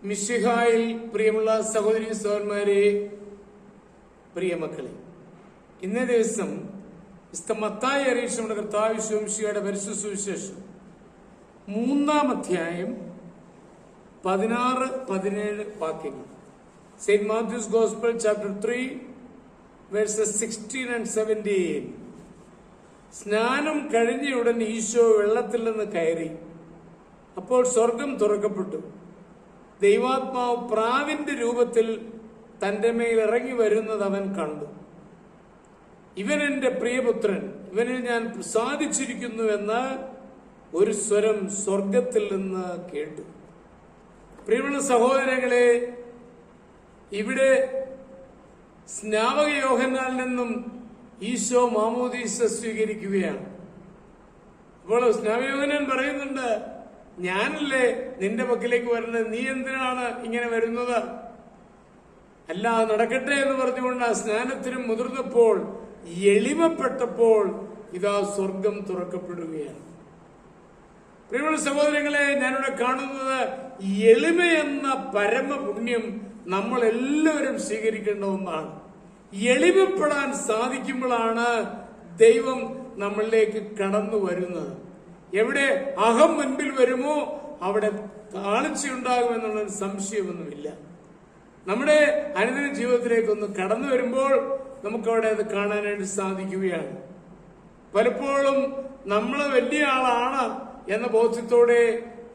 മിശിഹായിൽ പ്രിയമുള്ള സഹോദരി സഹോദരന്മാരെ, പ്രിയമക്കളെ, ഇന്നേ ദിവസം മത്തായി അറിയിച്ചുകൊണ്ട് കർത്താവ് മിശിഹായുടെ പരിശുദ്ധ സുവിശേഷം 3-ാം അധ്യായം 16-17 വാക്യങ്ങൾ. Saint Mathews gospel chapter 3 versus 16 and 17. സ്നാനം കഴിഞ്ഞയുടൻ ഈശോ വെള്ളത്തിൽ നിന്ന് കയറി. അപ്പോൾ സ്വർഗം തുറക്കപ്പെട്ടു. ദൈവാത്മാവ് പ്രാവിന്റെ രൂപത്തിൽ തന്റെ മേൽ ഇറങ്ങി വരുന്നത് അവൻ കണ്ടു. ഇവൻ എന്റെ പ്രിയപുത്രൻ, ഇവനിൽ ഞാൻ പ്രസാദിച്ചിരിക്കുന്നു എന്ന് ഒരു സ്വരം സ്വർഗത്തിൽ നിന്ന് കേട്ടു. പ്രിയമുള്ള സഹോദരങ്ങളെ, ഇവിടെ സ്നാപക യോഹന്നാനിൽ നിന്നും ഈശോ മാമോദീസ സ്വീകരിക്കുകയാണ്. അപ്പോൾ സ്നാപക യോഹന്നാൻ പറയുന്നുണ്ട്, ഞാനല്ലേ നിന്റെ പക്കലേക്ക് വരുന്നത്, നീ എന്തിനാണ് ഇങ്ങനെ വരുന്നത്? അല്ല, നടക്കട്ടെ എന്ന് പറഞ്ഞുകൊണ്ട് ആ സ്നാനത്തിനും മുതിർന്നപ്പോൾ, എളിമപ്പെട്ടപ്പോൾ ഇതാ സ്വർഗം തുറക്കപ്പെടുകയാണ്. പ്രിയമുള്ള സഹോദരങ്ങളെ, ഞാനിവിടെ കാണുന്നത് എളിമയെന്ന പരമപുണ്യം നമ്മൾ എല്ലാവരും സ്വീകരിക്കേണ്ട ഒന്നാണ്. എളിമപ്പെടാൻ സാധിക്കുമ്പോഴാണ് ദൈവം നമ്മളിലേക്ക് കടന്നു വരുന്നത്. എവിടെ അഹം മുൻപിൽ വരുമോ അവിടെ താഴ്ചയുണ്ടാകുമെന്നുള്ള സംശയമൊന്നുമില്ല. നമ്മുടെ അനുദിന ജീവിതത്തിലേക്കൊന്ന് കടന്നു വരുമ്പോൾ നമുക്കവിടെ അത് കാണാനായിട്ട് സാധിക്കുകയാണ്. പലപ്പോഴും നമ്മൾ വലിയ ആളാണ് എന്ന ബോധ്യത്തോടെ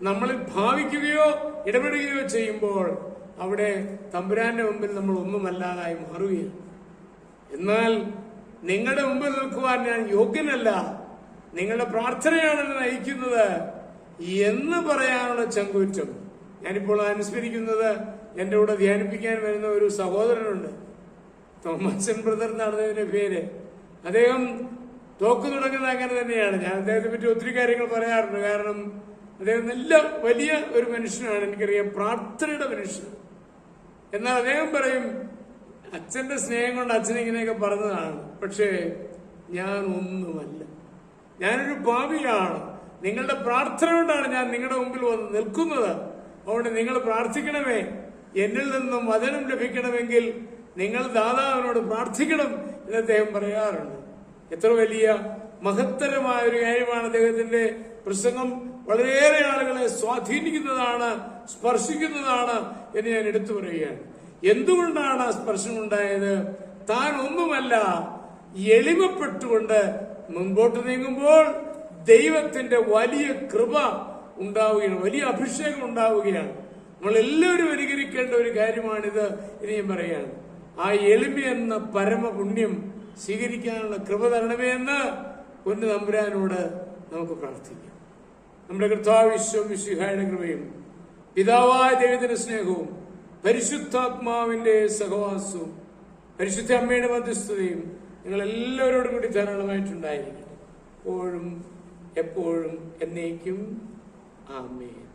നമ്മളിൽ ഭാവിക്കുകയോ ഇടപെടുകയോ ചെയ്യുമ്പോൾ അവിടെ തമ്പുരാന്റെ മുമ്പിൽ നമ്മൾ ഒന്നുമല്ലാതായി മാറുകയാണ്. എന്നാൽ നിങ്ങളുടെ മുമ്പിൽ നിൽക്കുവാൻ ഞാൻ യോഗ്യനല്ല, നിങ്ങളുടെ പ്രാർത്ഥനയാണ് എന്നെ നയിക്കുന്നത് എന്ന് പറയാനുള്ള ചങ്കൂറ്റം. ഞാനിപ്പോൾ അനുസ്മരിക്കുന്നത് എന്റെ കൂടെ ധ്യാനിപ്പിക്കാൻ വരുന്ന ഒരു സഹോദരനുണ്ട്, തോമസൻ ബ്രദർ എന്നാണ് അതിന്റെ പേര്. അദ്ദേഹം തോക്ക് തുടങ്ങുന്നത് അങ്ങനെ തന്നെയാണ്. ഞാൻ അദ്ദേഹത്തെ പറ്റി ഒത്തിരി കാര്യങ്ങൾ പറയാറുണ്ട്. കാരണം അദ്ദേഹം നല്ല വലിയ ഒരു മനുഷ്യനാണ്, എനിക്കറിയാം, പ്രാർത്ഥനയുടെ മനുഷ്യൻ. എന്നാൽ അദ്ദേഹം പറയും, അച്ഛന്റെ സ്നേഹം കൊണ്ട് അച്ഛൻ ഇങ്ങനെയൊക്കെ പറഞ്ഞതാണ്, പക്ഷേ ഞാൻ ഒന്നുമല്ല, ഞാനൊരു പാപിയാണ്. നിങ്ങളുടെ പ്രാർത്ഥന കൊണ്ടാണ് ഞാൻ നിങ്ങളുടെ മുമ്പിൽ വന്ന് നിൽക്കുന്നത്. അതുകൊണ്ട് നിങ്ങൾ പ്രാർത്ഥിക്കണമേ, എന്നിൽ നിന്നും വചനം ലഭിക്കണമെങ്കിൽ നിങ്ങൾ ദാതാവിനോട് പ്രാർത്ഥിക്കണം എന്ന് അദ്ദേഹം പറയാറുണ്ട്. എത്ര വലിയ മഹത്തരമായ ഒരു കാര്യമാണ് അദ്ദേഹത്തിന്റെ പ്രസംഗം. വളരെയേറെ ആളുകളെ സ്വാധീനിക്കുന്നതാണ്, സ്പർശിക്കുന്നതാണ് എന്ന് ഞാൻ എടുത്തു പറയുകയാണ്. എന്തുകൊണ്ടാണ് ആ സ്പർശം ഉണ്ടായത്? താൻ ഒന്നുമല്ല, എളിമപ്പെട്ടുകൊണ്ട് മുൻപോട്ട് നീങ്ങുമ്പോൾ ദൈവത്തിന്റെ വലിയ കൃപ ഉണ്ടാവുകയാണ്, വലിയ അഭിഷേകം ഉണ്ടാവുകയാണ്. നമ്മൾ എല്ലാവരും അനുകരിക്കേണ്ട ഒരു കാര്യമാണിത് എന്ന് ഞാൻ പറയുകയാണ്. ആ എളിമ എന്ന പരമപുണ്യം സ്വീകരിക്കാനുള്ള കൃപ തരണമേ എന്ന് പൊന്നു തമ്പുരാനോട് നമുക്ക് പ്രാർത്ഥിക്കാം. നമ്മുടെ കർത്താവ് മിശിഹായുടെ കൃപയും പിതാവായ ദൈവത്തിന്റെ സ്നേഹവും പരിശുദ്ധാത്മാവിന്റെ സഹവാസവും പരിശുദ്ധ അമ്മയുടെ മധ്യസ്ഥതയും നിങ്ങൾ എല്ലാവരോടും കൂടി ധാരാളമായിട്ടുണ്ടായിരിക്കട്ടെ, എപ്പോഴും എപ്പോഴും എന്നേക്കും. ആമേൻ.